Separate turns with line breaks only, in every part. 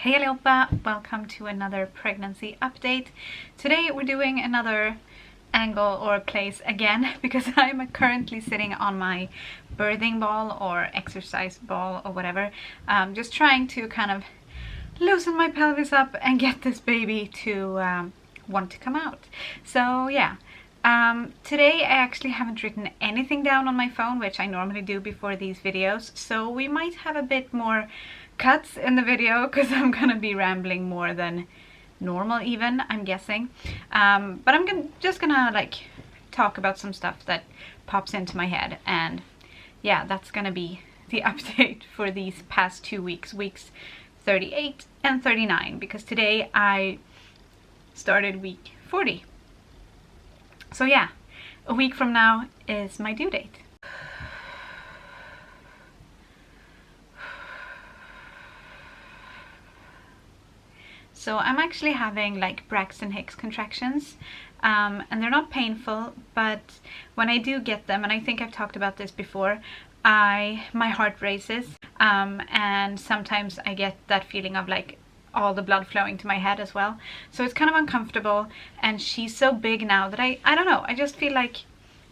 Hey allihopa, welcome to another pregnancy update. Today we're doing another angle or place again because I'm currently sitting on my birthing ball or exercise ball or whatever. Just trying to kind of loosen my pelvis up and get this baby to want to come out. So yeah. Today I actually haven't written anything down on my phone, which I normally do before these videos, so we might have a bit more cuts in the video because I'm gonna be rambling more than normal even, I'm guessing. But I'm just gonna like talk about some stuff that pops into my head, and yeah, that's gonna be the update for these past 2 weeks, weeks 38 and 39, because today I started week 40. So yeah, a week from now is my due date. So I'm actually having like Braxton Hicks contractions, and they're not painful, but when I do get them, and I think I've talked about this before, my heart races, and sometimes I get that feeling of like all the blood flowing to my head as well. So it's kind of uncomfortable, and she's so big now that I don't know, I just feel like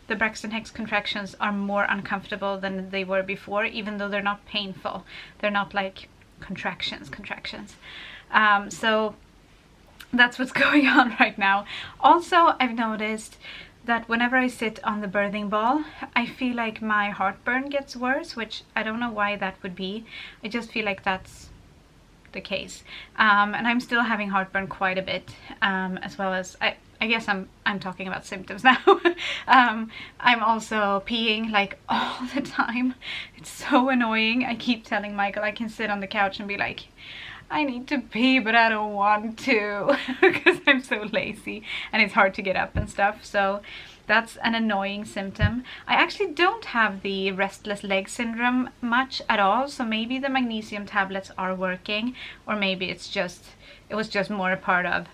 the Braxton Hicks contractions are more uncomfortable than they were before, even though they're not painful. They're not like contractions. So that's what's going on right now. Also, I've noticed that whenever I sit on the birthing ball, I feel like my heartburn gets worse, which I don't know why that would be. I just feel like that's the case, and I'm still having heartburn quite a bit, as well as I guess I'm talking about symptoms now. I'm also peeing like all the time. It's so annoying. I keep telling Michael I can sit on the couch and be like, I need to pee, but I don't want to because I'm so lazy and it's hard to get up and stuff. So that's an annoying symptom. I actually don't have the restless leg syndrome much at all, so maybe the magnesium tablets are working, or maybe it was just more a part of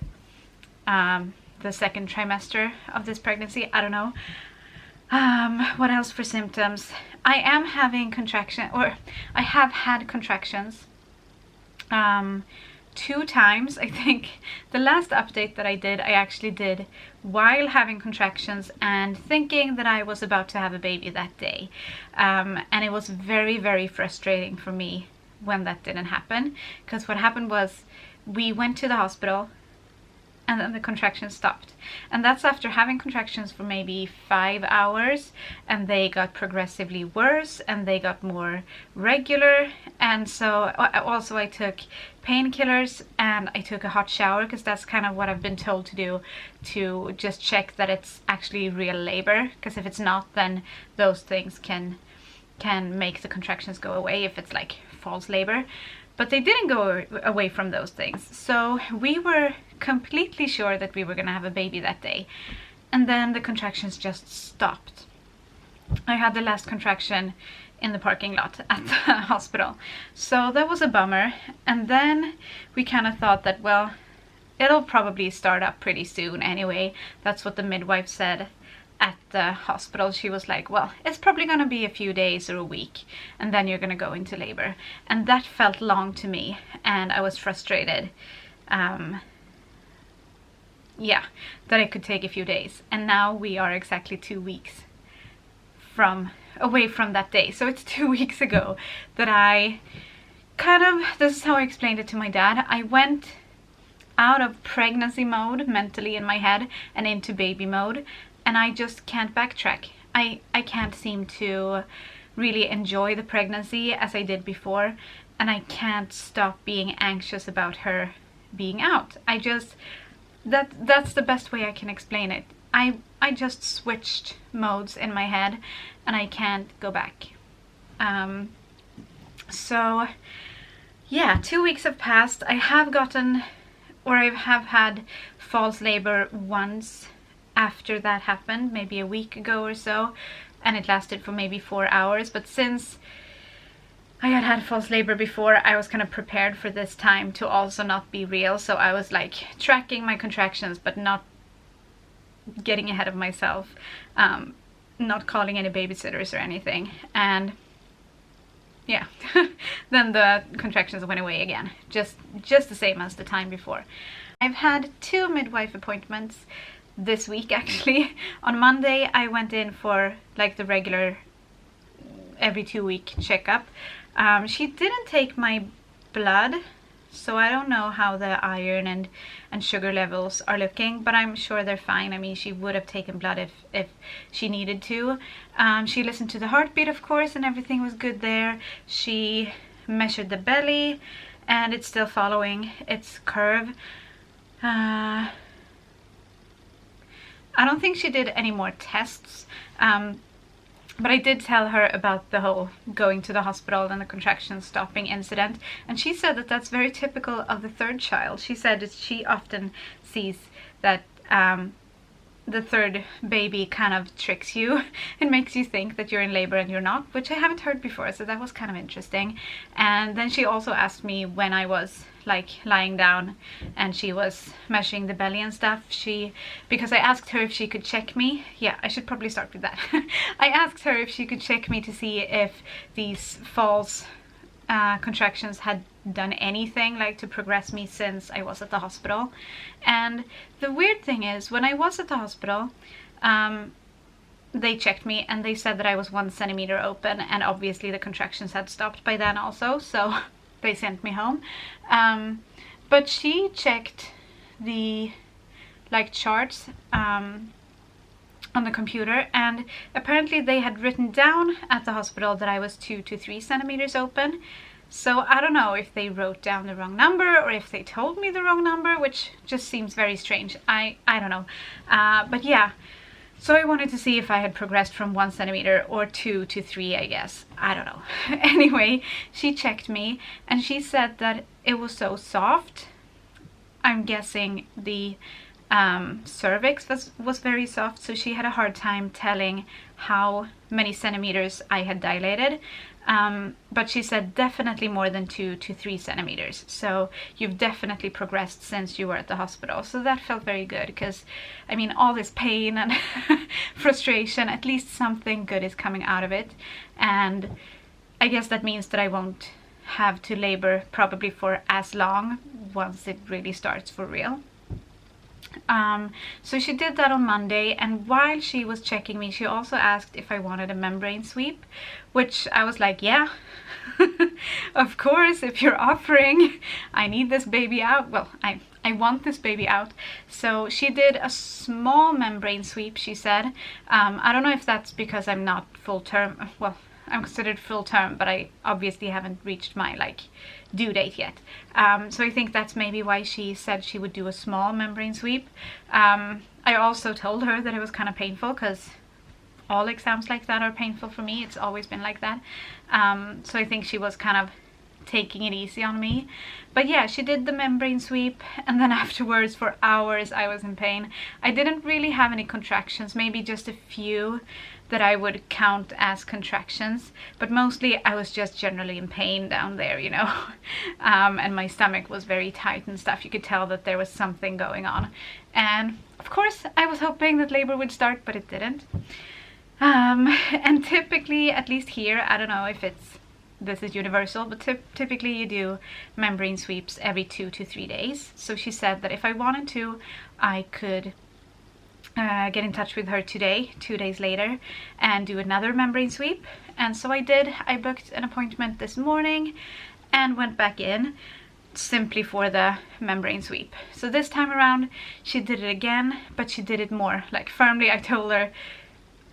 the second trimester of this pregnancy. I don't know. What else for symptoms? I am having I have had contractions 2 times. I think the last update that I did, I actually did while having contractions and thinking that I was about to have a baby that day, and it was very, very frustrating for me when that didn't happen, because what happened was we went to the hospital and then the contractions stopped, and that's after having contractions for maybe 5 hours, and they got progressively worse and they got more regular. And so also I took painkillers and I took a hot shower, because that's kind of what I've been told to do, to just check that it's actually real labor, because if it's not, then those things can make the contractions go away if it's like false labor. But they didn't go away from those things. So we were completely sure that we were gonna have a baby that day. And then the contractions just stopped. I had the last contraction in the parking lot at the hospital. So that was a bummer. And then we kind of thought that, well, it'll probably start up pretty soon anyway. That's what the midwife said at the hospital. She was like, well, it's probably gonna be a few days or a week, and then you're gonna go into labor. And that felt long to me, and I was frustrated, yeah, that it could take a few days. And now we are exactly 2 weeks away from that day. So it's 2 weeks ago that I this is how I explained it to my dad. I went out of pregnancy mode mentally in my head and into baby mode, and I just can't backtrack. I can't seem to really enjoy the pregnancy as I did before, and I can't stop being anxious about her being out. That's the best way I can explain it. I just switched modes in my head and I can't go back. So yeah, 2 weeks have passed. I have had false labor once after that happened, maybe a week ago or so, and it lasted for maybe 4 hours. But since I had false labor before, I was kind of prepared for this time to also not be real. So I was like tracking my contractions, but not getting ahead of myself, not calling any babysitters or anything. And yeah, then the contractions went away again, just the same as the time before. I've had 2 midwife appointments this week actually. On Monday I went in for like the regular every 2-week checkup. She didn't take my blood, so I don't know how the iron and sugar levels are looking, but I'm sure they're fine. I mean, she would have taken blood if she needed to. She listened to the heartbeat, of course, and everything was good there. She measured the belly, and it's still following its curve. I don't think she did any more tests, but I did tell her about the whole going to the hospital and the contractions stopping incident, and she said that that's very typical of the 3rd child. She said that she often sees that the 3rd baby kind of tricks you and makes you think that you're in labor and you're not, which I haven't heard before, so that was kind of interesting. And then she also asked me when I was like lying down and she was measuring the belly and stuff, because I asked her if she could check me. Yeah, I should probably start with that. I asked her if she could check me to see if these false contractions had done anything like to progress me since I was at the hospital. And the weird thing is, when I was at the hospital, they checked me and they said that I was 1 centimeter open, and obviously the contractions had stopped by then also, so they sent me home. But she checked the like charts on the computer, and apparently they had written down at the hospital that I was 2 to 3 centimeters open. So I don't know if they wrote down the wrong number or if they told me the wrong number, which just seems very strange. I don't know. But yeah, so I wanted to see if I had progressed from 1 centimeter or 2 to 3, I guess. I don't know. Anyway, she checked me and she said that it was so soft. I'm guessing the cervix was very soft, so she had a hard time telling how many centimeters I had dilated. But she said definitely more than 2 to 3 centimeters. So you've definitely progressed since you were at the hospital. So that felt very good, because I mean, all this pain and frustration, at least something good is coming out of it. And I guess that means that I won't have to labor probably for as long once it really starts for real. So she did that on Monday, and while she was checking me, she also asked if I wanted a membrane sweep, which I was like, yeah, of course, if you're offering, I need this baby out. Well, I want this baby out. So she did a small membrane sweep, she said. I don't know if that's because I'm not full term. Well, I'm considered full term, but I obviously haven't reached my like due date yet. So I think that's maybe why she said she would do a small membrane sweep. I also told her that it was kind of painful, because all exams like that are painful for me. It's always been like that. So I think she was kind of taking it easy on me. But yeah, she did the membrane sweep, and then afterwards for hours I was in pain. I didn't really have any contractions, maybe just a few that I would count as contractions, but mostly I was just generally in pain down there, you know. And my stomach was very tight and stuff. You could tell that there was something going on, and of course I was hoping that labor would start, but it didn't. And typically, at least here, I don't know if this is universal, but typically you do membrane sweeps every 2 to 3 days. So she said that if I wanted to, I could get in touch with her today, 2 days later, and do another membrane sweep. And so I did. I booked an appointment this morning and went back in simply for the membrane sweep. So this time around she did it again, but she did it more like firmly. I told her,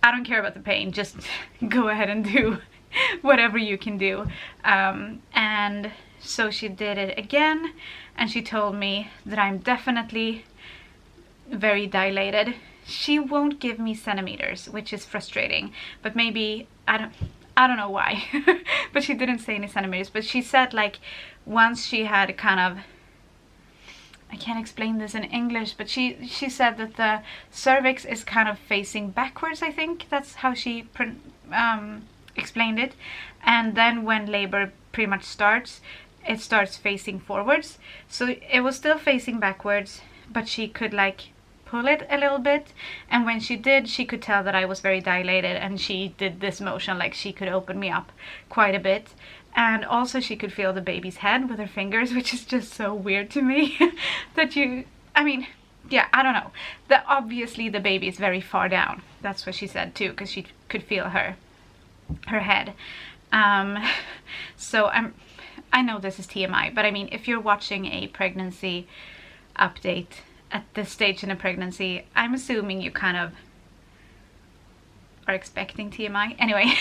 I don't care about the pain, just go ahead and do whatever you can do. And so she did it again, and she told me that I'm definitely very dilated. She won't give me centimeters, which is frustrating, but maybe I don't know why. But she didn't say any centimeters, but she said like once she had kind of, I can't explain this in English, but she said that the cervix is kind of facing backwards. I think that's how she explained it. And then when labor pretty much starts, it starts facing forwards. So it was still facing backwards, but she could like pull it a little bit, and when she did, she could tell that I was very dilated, and she did this motion like she could open me up quite a bit. And also she could feel the baby's head with her fingers, which is just so weird to me. That you, I mean, yeah, I don't know. Obviously the baby is very far down. That's what she said too, because she could feel her head. So I know this is TMI, but I mean, if you're watching a pregnancy update at this stage in a pregnancy, I'm assuming you kind of are expecting TMI. Anyway,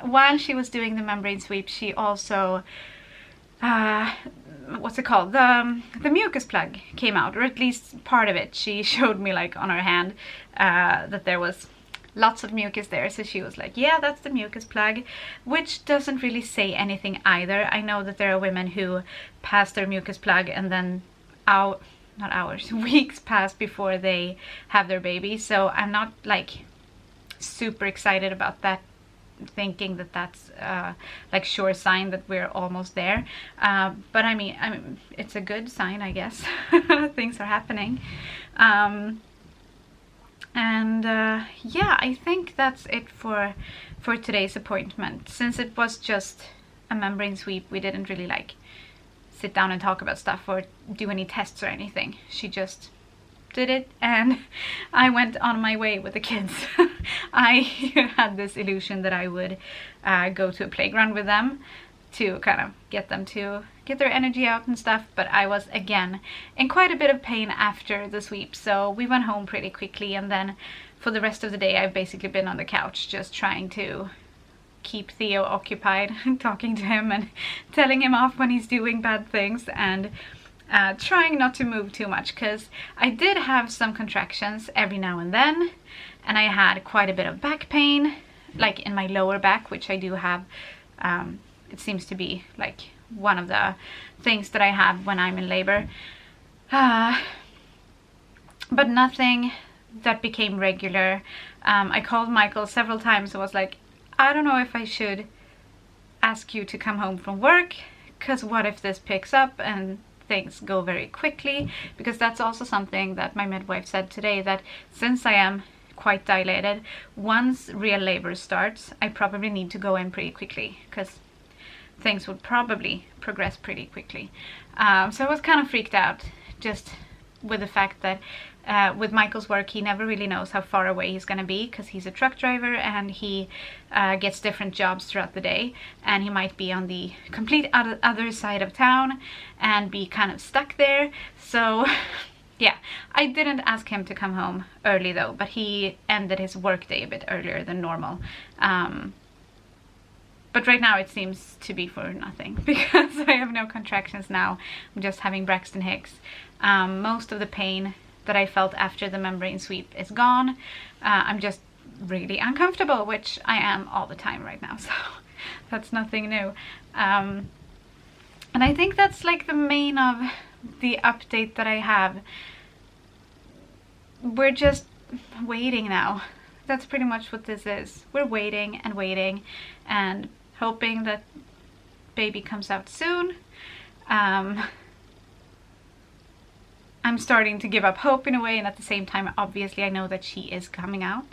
while she was doing the membrane sweep, she also, what's it called? The mucus plug came out, or at least part of it. She showed me like on her hand that there was lots of mucus there, so she was like, yeah, that's the mucus plug, which doesn't really say anything either. I know that there are women who pass their mucus plug and then weeks pass before they have their baby, so I'm not like super excited about that, thinking that that's like sure sign that we're almost there, but I mean it's a good sign, I guess. Things are happening. Yeah, I think that's it for today's appointment. Since it was just a membrane sweep, we didn't really like sit down and talk about stuff or do any tests or anything. She just did it and I went on my way with the kids. I had this illusion that I would go to a playground with them to kind of get them to get their energy out and stuff, but I was again in quite a bit of pain after the sweep, so we went home pretty quickly, and then for the rest of the day I've basically been on the couch just trying to keep Theo occupied, talking to him and telling him off when he's doing bad things, and trying not to move too much, because I did have some contractions every now and then, and I had quite a bit of back pain, like in my lower back, which I do have. It seems to be like one of the things that I have when I'm in labor, but nothing that became regular. I called Michael several times. I was like, I don't know if I should ask you to come home from work, because what if this picks up and things go very quickly? Because that's also something that my midwife said today, that since I am quite dilated, once real labor starts, I probably need to go in pretty quickly, because things would probably progress pretty quickly. So I was kind of freaked out just with the fact that with Michael's work, he never really knows how far away he's going to be, because he's a truck driver and he gets different jobs throughout the day, and he might be on the complete other side of town and be kind of stuck there. So yeah, I didn't ask him to come home early though, but he ended his work day a bit earlier than normal. But right now it seems to be for nothing, because I have no contractions now. I'm just having Braxton Hicks. Most of the pain that I felt after the membrane sweep is gone. I'm just really uncomfortable, which I am all the time right now, so that's nothing new. And I think that's like the main of the update that I have. We're just waiting now. That's pretty much what this is. We're waiting and waiting and hoping that baby comes out soon. I'm starting to give up hope in a way, and at the same time, obviously, I know that she is coming out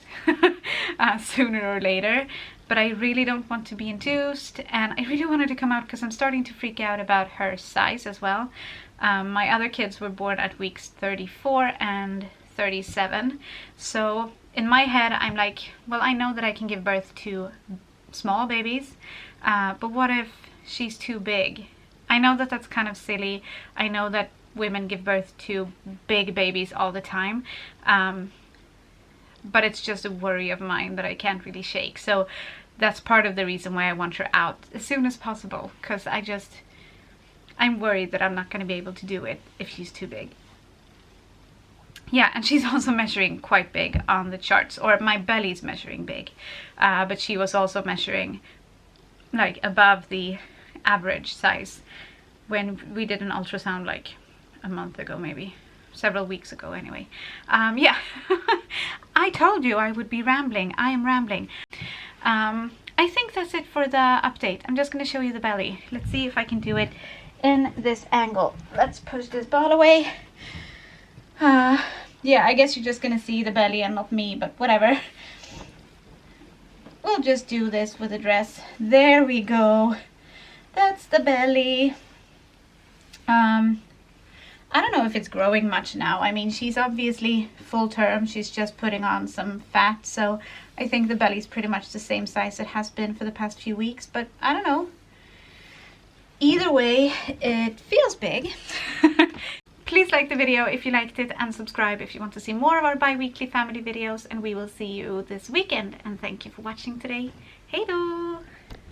sooner or later, but I really don't want to be induced, and I really want her to come out because I'm starting to freak out about her size as well. My other kids were born at weeks 34 and 37, so in my head, I'm like, well, I know that I can give birth to small babies, but what if she's too big? I know that that's kind of silly. I know that women give birth to big babies all the time, but it's just a worry of mine that I can't really shake. So that's part of the reason why I want her out as soon as possible, because I'm worried that I'm not going to be able to do it if she's too big. Yeah, and she's also measuring quite big on the charts, or my belly's measuring big, but she was also measuring like above the average size when we did an ultrasound like a month ago, maybe several weeks ago anyway. Yeah, I told you I would be rambling. I am rambling. I think that's it for the update. I'm just going to show you the belly. Let's see if I can do it in this angle. Let's push this ball away. Yeah, I guess you're just gonna see the belly and not me, but whatever. We'll just do this with the dress. There we go. That's the belly. I don't know if it's growing much now. I mean, she's obviously full term. She's just putting on some fat. So I think the belly's pretty much the same size it has been for the past few weeks. But I don't know. Either way, it feels big. Please like the video if you liked it and subscribe if you want to see more of our bi-weekly family videos. And we will see you this weekend. And thank you for watching today. Hej då!